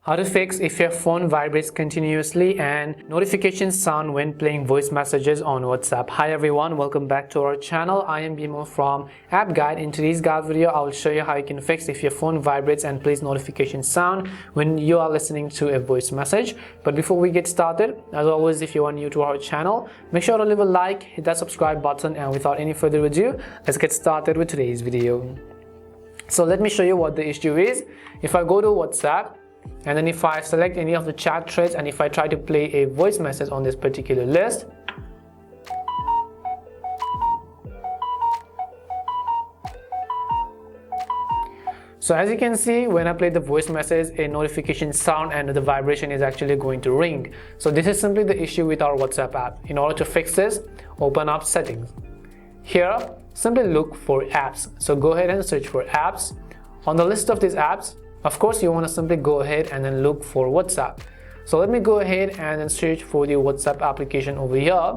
How to fix if your phone vibrates continuously and notifications sound when playing voice messages on WhatsApp. Hi everyone, welcome back to our channel. I am Bimo from App Guide. In today's guide video, I will show you how you can fix if your phone vibrates and plays notification sound when you are listening to a voice message. But before we get started, as always, if you are new to our channel, make sure to leave a like, hit that subscribe button, and without any further ado, let's get started with today's video. So let me show you what the issue is. If I go to WhatsApp, and then if I select any of the chat threads and if I try to play a voice message on this particular list, so as you can see, when I play the voice message, a notification sound and the vibration is actually going to ring. So this is simply the issue with our WhatsApp app. In order to fix this, open up settings. Here, simply look for apps. So go ahead and search for apps. On the list of these apps, of course, you want to simply go ahead and then look for WhatsApp. So let me go ahead and then search for the WhatsApp application over here.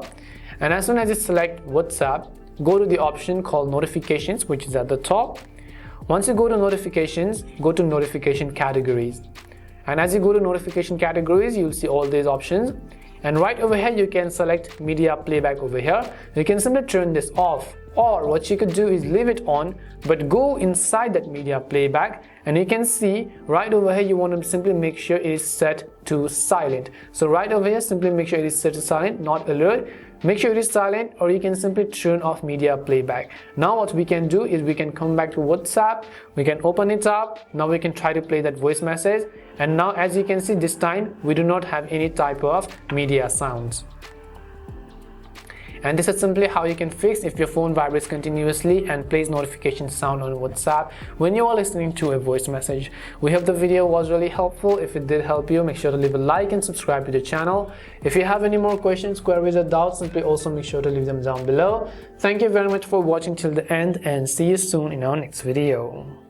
And as soon as you select WhatsApp, go to the option called notifications, which is at the top. Once you go to notifications, go to notification categories. And as you go to notification categories, you'll see all these options. And right over here, you can select Media Playback over here. You can simply turn this off. Or what you could do is leave it on, but go inside that Media Playback, and you can see right over here you want to simply make sure it is set to silent. So right over here, simply make sure it is set to silent, not alert. Make sure it is silent, or you can simply turn off Media Playback. Now what we can do is we can come back to WhatsApp, we can open it up. Now we can try to play that voice message, and now as you can see, this time we do not have any type of media sounds. And this is simply how you can fix if your phone vibrates continuously and plays notification sound on WhatsApp when you are listening to a voice message. We hope the video was really helpful. If it did help you, make sure to leave a like and subscribe to the channel. If you have any more questions, queries or doubts, simply also make sure to leave them down below. Thank you very much for watching till the end, and see you soon in our next video.